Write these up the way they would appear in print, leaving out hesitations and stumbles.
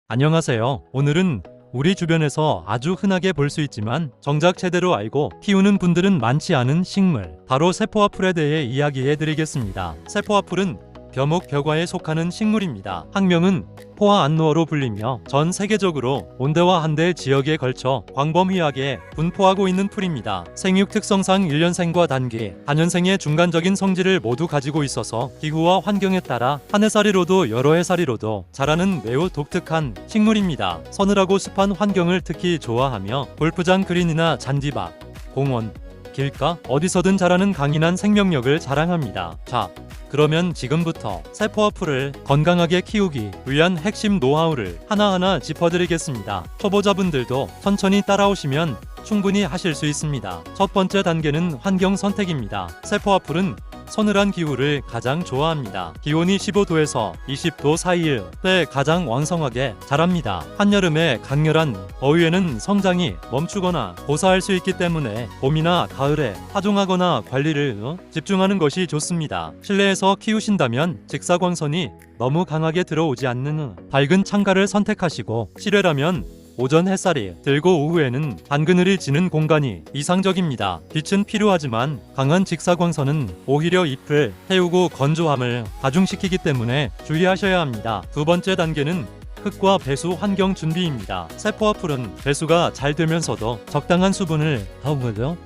안녕하세요. 오늘은 우리 주변에서 아주 흔하게 볼 수 있지만 정작 제대로 알고 키우는 분들은 많지 않은 식물, 바로 세포와 풀에 대해 이야기해 드리겠습니다. 세포와 풀은 벼목 벼과에 속하는 식물입니다. 학명은 포화 안누어로 불리며 전 세계적으로 온대와 한대 지역에 걸쳐 광범위하게 분포하고 있는 풀입니다. 생육 특성상 1년생과 단기, 단년생의 중간적인 성질을 모두 가지고 있어서 기후와 환경에 따라 한 해살이로도 여러 해살이로도 자라는 매우 독특한 식물입니다. 서늘하고 습한 환경을 특히 좋아하며 골프장 그린이나 잔디밭, 공원, 길가 어디서든 자라는 강인한 생명력을 자랑합니다. 자, 그러면 지금부터 세포와 풀을 건강하게 키우기 위한 핵심 노하우를 하나하나 짚어드리겠습니다. 초보자분들도 천천히 따라오시면 충분히 하실 수 있습니다. 첫 번째 단계는 환경 선택입니다. 세포와 풀은 서늘한 기후를 가장 좋아합니다. 기온이 15도에서 20도 사이일 때 가장 왕성하게 자랍니다. 한여름에 강렬한 더위에는 성장이 멈추거나 고사할 수 있기 때문에 봄이나 가을에 파종하거나 관리를 집중하는 것이 좋습니다. 실내에서 키우신다면 직사광선이 너무 강하게 들어오지 않는 밝은 창가를 선택하시고, 실외라면 오전 햇살이 들고 오후에는 반그늘이 지는 공간이 이상적입니다. 빛은 필요하지만 강한 직사광선은 오히려 잎을 태우고 건조함을 가중시키기 때문에 주의하셔야 합니다. 두 번째 단계는 흙과 배수 환경 준비입니다. 세포와 풀은 배수가 잘 되면서도 적당한 수분을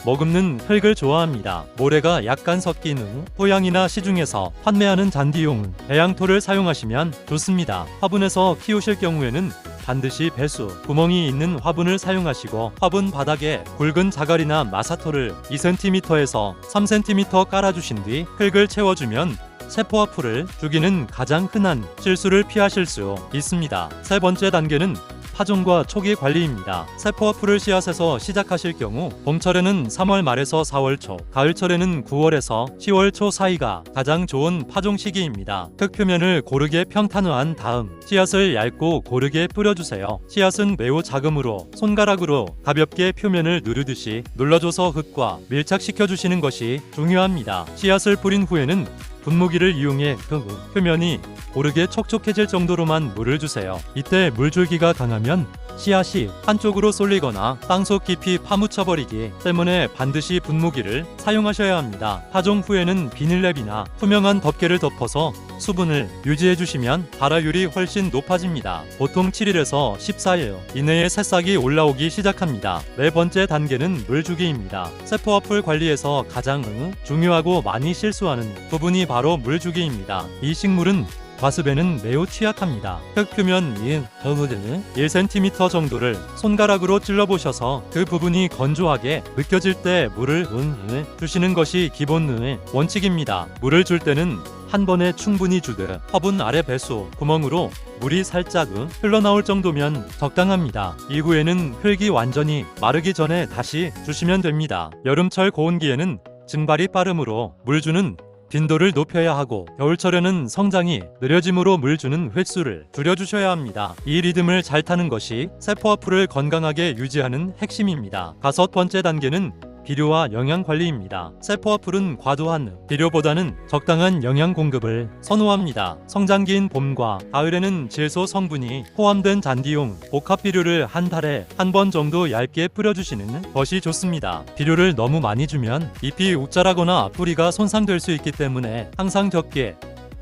머금는 흙을 좋아합니다. 모래가 약간 섞인 토양이나 시중에서 판매하는 잔디용 배양토를 사용하시면 좋습니다. 화분에서 키우실 경우에는 반드시 배수, 구멍이 있는 화분을 사용하시고, 화분 바닥에 굵은 자갈이나 마사토를 2cm에서 3cm 깔아주신 뒤 흙을 채워주면 세포와 풀을 죽이는 가장 흔한 실수를 피하실 수 있습니다. 세 번째 단계는 파종과 초기 관리입니다. 세포와 풀을 씨앗에서 시작하실 경우 봄철에는 3월 말에서 4월 초, 가을철에는 9월에서 10월 초 사이가 가장 좋은 파종 시기입니다. 흙 표면을 고르게 평탄화한 다음 씨앗을 얇고 고르게 뿌려주세요. 씨앗은 매우 작으므로 손가락으로 가볍게 표면을 누르듯이 눌러줘서 흙과 밀착시켜주시는 것이 중요합니다. 씨앗을 뿌린 후에는 분무기를 이용해 표면이 고르게 촉촉해질 정도로만 물을 주세요. 이때 물줄기가 강하면 씨앗이 한쪽으로 쏠리거나 땅속 깊이 파묻혀버리기 때문에 반드시 분무기를 사용하셔야 합니다. 파종 후에는 비닐랩이나 투명한 덮개를 덮어서 수분을 유지해주시면 발화율이 훨씬 높아집니다. 보통 7일에서 14일 이내에 새싹이 올라오기 시작합니다. 네 번째 단계는 물주기입니다. 세포와 풀 관리에서 가장 중요하고 많이 실수하는 부분이 바로 물주기입니다. 이 식물은 과습에는 매우 취약합니다. 흙 표면 1cm 정도를 손가락으로 찔러보셔서 그 부분이 건조하게 느껴질 때 물을 주시는 것이 기본 원칙입니다. 물을 줄 때는 한 번에 충분히 주되 화분 아래 배수 구멍으로 물이 살짝 흘러나올 정도면 적당합니다. 이후에는 흙이 완전히 마르기 전에 다시 주시면 됩니다. 여름철 고온기에는 증발이 빠르므로 물 주는 빈도를 높여야 하고, 겨울철에는 성장이 느려지므로 물 주는 횟수를 줄여주셔야 합니다. 이 리듬을 잘 타는 것이 세포와 풀을 건강하게 유지하는 핵심입니다. 다섯 번째 단계는 비료와 영양 관리입니다. 세포와 풀은 과도한 비료보다는 적당한 영양 공급을 선호합니다. 성장기인 봄과 가을에는 질소 성분이 포함된 잔디용 복합 비료를 한 달에 한 번 정도 얇게 뿌려주시는 것이 좋습니다. 비료를 너무 많이 주면 잎이 욱자라거나 뿌리가 손상될 수 있기 때문에 항상 적게,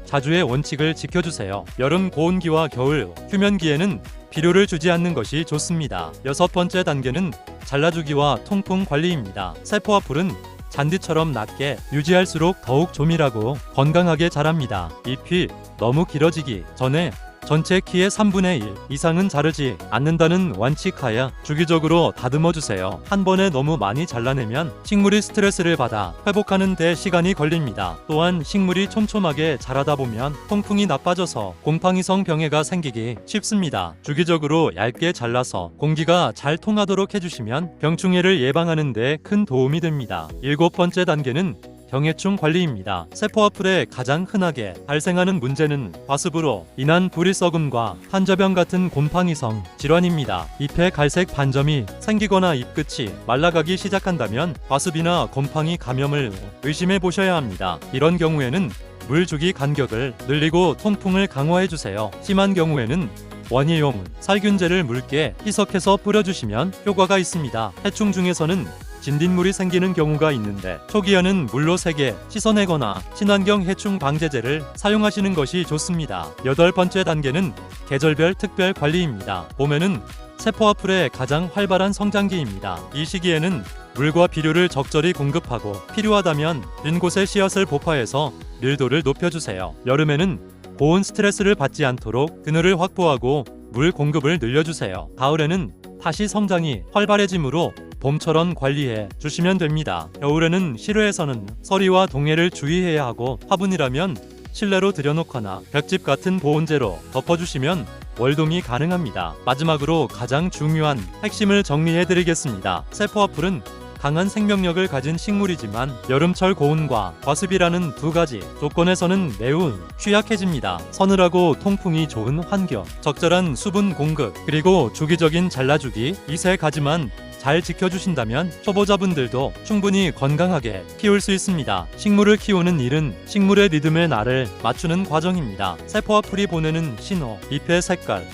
자주의 원칙을 지켜주세요. 여름 고온기와 겨울 휴면기에는 비료를 주지 않는 것이 좋습니다. 여섯 번째 단계는 잘라주기와 통풍 관리입니다. 세포와 풀은 잔디처럼 낮게 유지할수록 더욱 조밀하고 건강하게 자랍니다. 잎이 너무 길어지기 전에 전체 키의 3분의 1 이상은 자르지 않는다는 원칙하에 주기적으로 다듬어 주세요. 한 번에 너무 많이 잘라내면 식물이 스트레스를 받아 회복하는 데 시간이 걸립니다. 또한 식물이 촘촘하게 자라다 보면 통풍이 나빠져서 곰팡이성 병해가 생기기 쉽습니다. 주기적으로 얇게 잘라서 공기가 잘 통하도록 해주시면 병충해를 예방하는 데 큰 도움이 됩니다. 일곱 번째 단계는 병해충 관리입니다. 세포와 풀에 가장 흔하게 발생하는 문제는 과습으로 인한 부리썩음과 한저병 같은 곰팡이성 질환입니다. 잎에 갈색 반점이 생기거나 잎끝이 말라가기 시작한다면 과습이나 곰팡이 감염을 의심해 보셔야 합니다. 이런 경우에는 물 주기 간격을 늘리고 통풍을 강화해 주세요. 심한 경우에는 원예용, 살균제를 묽게 희석해서 뿌려주시면 효과가 있습니다. 해충 중에서는 진딧물이 생기는 경우가 있는데 초기에는 물로 세게 씻어내거나 친환경 해충 방제제를 사용하시는 것이 좋습니다. 8번째 단계는 계절별 특별 관리입니다. 봄에는 세포와 풀의 가장 활발한 성장기입니다. 이 시기에는 물과 비료를 적절히 공급하고 필요하다면 빈 곳에 씨앗을 보파해서 밀도를 높여주세요. 여름에는 고온 스트레스를 받지 않도록 그늘을 확보하고 물 공급을 늘려주세요. 가을에는 다시 성장이 활발해지므로 봄처럼 관리해 주시면 됩니다. 겨울에는 실외에서는 서리와 동해를 주의해야 하고 화분이라면 실내로 들여놓거나 벽집 같은 보온재로 덮어주시면 월동이 가능합니다. 마지막으로 가장 중요한 핵심을 정리해 드리겠습니다. 세포와 풀은 강한 생명력을 가진 식물이지만 여름철 고온과 과습이라는 두 가지 조건에서는 매우 취약해집니다. 서늘하고 통풍이 좋은 환경, 적절한 수분 공급, 그리고 주기적인 잘라주기 이 세 가지만 잘 지켜주신다면 초보자분들도 충분히 건강하게 키울 수 있습니다. 식물을 키우는 일은 식물의 리듬에 나를 맞추는 과정입니다. 세포와 풀이 보내는 신호, 잎의 색깔,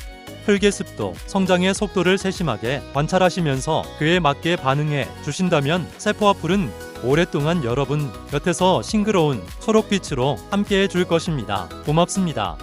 흙의 습도, 성장의 속도를 세심하게 관찰하시면서 그에 맞게 반응해 주신다면 세포와 풀은 오랫동안 여러분 곁에서 싱그러운 초록빛으로 함께해 줄 것입니다. 고맙습니다.